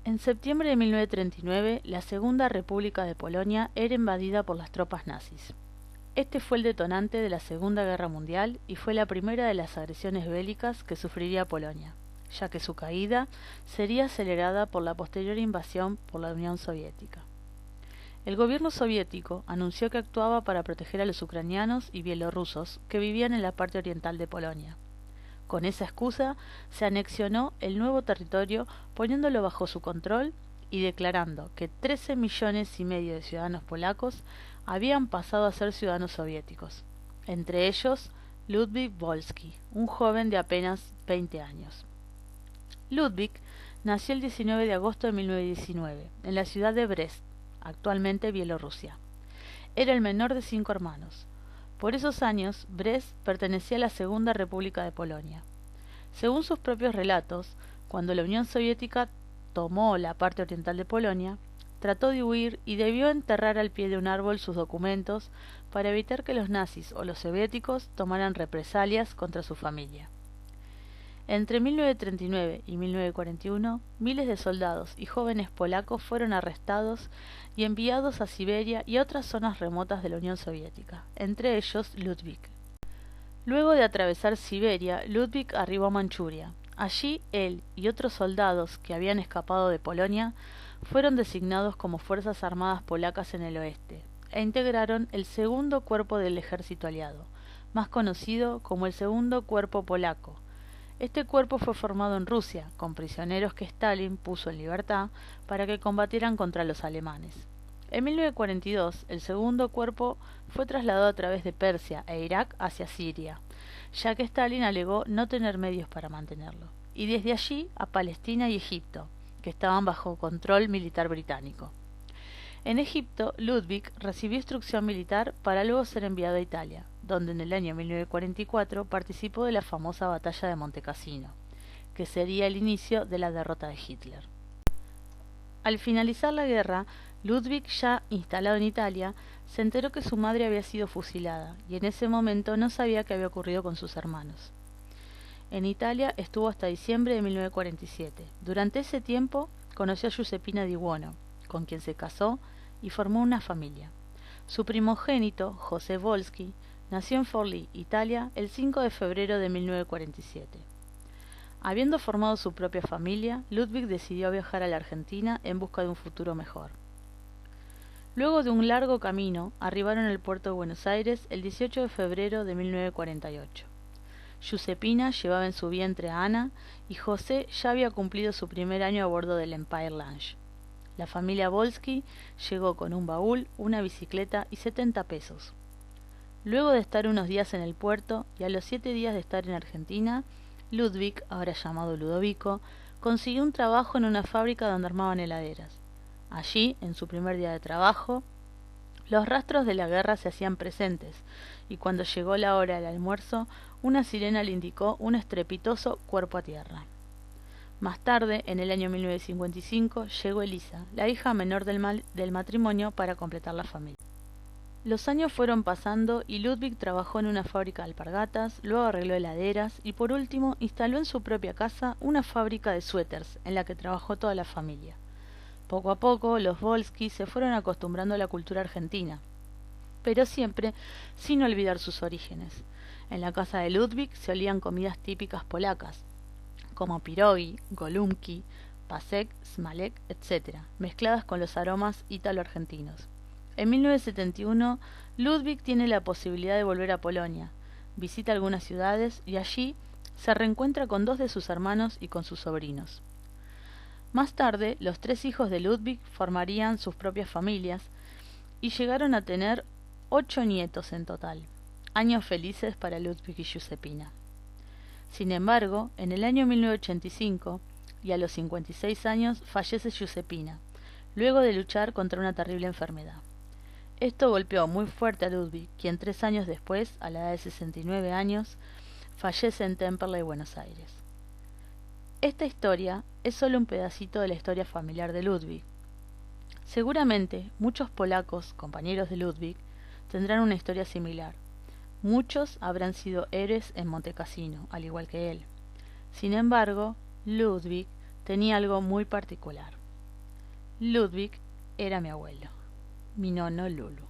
En septiembre de 1939, la Segunda República de Polonia era invadida por las tropas nazis. Este fue el detonante de la Segunda Guerra Mundial y fue la primera de las agresiones bélicas que sufriría Polonia, ya que su caída sería acelerada por la posterior invasión por la Unión Soviética. El gobierno soviético anunció que actuaba para proteger a los ucranianos y bielorrusos que vivían en la parte oriental de Polonia. Con esa excusa se anexionó el nuevo territorio poniéndolo bajo su control y declarando que 13,5 millones de ciudadanos polacos habían pasado a ser ciudadanos soviéticos, entre ellos Ludwik Wolski, un joven de apenas 20 años. Ludwik nació el 19 de agosto de 1919 en la ciudad de Brest, actualmente Bielorrusia. Era el menor de 5 hermanos. Por esos años, Brest pertenecía a la Segunda República de Polonia. Según sus propios relatos, cuando la Unión Soviética tomó la parte oriental de Polonia, trató de huir y debió enterrar al pie de un árbol sus documentos para evitar que los nazis o los soviéticos tomaran represalias contra su familia. Entre 1939 y 1941, miles de soldados y jóvenes polacos fueron arrestados y enviados a Siberia y a otras zonas remotas de la Unión Soviética, entre ellos Ludwik. Luego de atravesar Siberia, Ludwik arribó a Manchuria. Allí, él y otros soldados que habían escapado de Polonia fueron designados como Fuerzas Armadas Polacas en el oeste, e integraron el segundo cuerpo del ejército aliado, más conocido como el Segundo Cuerpo Polaco. Este cuerpo fue formado en Rusia, con prisioneros que Stalin puso en libertad para que combatieran contra los alemanes. En 1942, el segundo cuerpo fue trasladado a través de Persia e Irak hacia Siria, ya que Stalin alegó no tener medios para mantenerlo, y desde allí a Palestina y Egipto, que estaban bajo control militar británico. En Egipto, Ludwik recibió instrucción militar para luego ser enviado a Italia, donde en el año 1944 participó de la famosa batalla de Montecassino, que sería el inicio de la derrota de Hitler. Al finalizar la guerra, Ludwik, ya instalado en Italia, se enteró que su madre había sido fusilada y en ese momento no sabía qué había ocurrido con sus hermanos. En Italia estuvo hasta diciembre de 1947. Durante ese tiempo conoció a Giuseppina Di Buono, con quien se casó y formó una familia. Su primogénito, José Wolski, nació en Forlì, Italia, el 5 de febrero de 1947. Habiendo formado su propia familia, Ludwik decidió viajar a la Argentina en busca de un futuro mejor. Luego de un largo camino, arribaron al puerto de Buenos Aires el 18 de febrero de 1948. Giuseppina llevaba en su vientre a Ana y José ya había cumplido su primer año a bordo del Empire Lunch. La familia Wolski llegó con un baúl, una bicicleta y 70 pesos. Luego de estar unos días en el puerto y a los 7 días de estar en Argentina, Ludwik, ahora llamado Ludovico, consiguió un trabajo en una fábrica donde armaban heladeras. Allí, en su primer día de trabajo, los rastros de la guerra se hacían presentes, y cuando llegó la hora del almuerzo, una sirena le indicó un estrepitoso cuerpo a tierra. Más tarde, en el año 1955, llegó Elisa, la hija menor del matrimonio, para completar la familia. Los años fueron pasando y Ludwik trabajó en una fábrica de alpargatas, luego arregló heladeras y por último instaló en su propia casa una fábrica de suéteres en la que trabajó toda la familia. Poco a poco los Wolski se fueron acostumbrando a la cultura argentina, pero siempre sin olvidar sus orígenes. En la casa de Ludwik se olían comidas típicas polacas, como pierogi, golumki, pasek, smalek, etc., mezcladas con los aromas ítalo-argentinos. En 1971, Ludwik tiene la posibilidad de volver a Polonia, visita algunas ciudades y allí se reencuentra con 2 de sus hermanos y con sus sobrinos. Más tarde, los 3 hijos de Ludwik formarían sus propias familias y llegaron a tener 8 nietos en total, años felices para Ludwik y Giuseppina. Sin embargo, en el año 1985, y a los 56 años, fallece Giuseppina, luego de luchar contra una terrible enfermedad. Esto golpeó muy fuerte a Ludwik, quien 3 años después, a la edad de 69 años, fallece en Temperley, Buenos Aires. Esta historia es solo un pedacito de la historia familiar de Ludwik. Seguramente muchos polacos, compañeros de Ludwik, tendrán una historia similar. Muchos habrán sido héroes en Montecassino, al igual que él. Sin embargo, Ludwik tenía algo muy particular. Ludwig era mi abuelo, mi nono Lulu.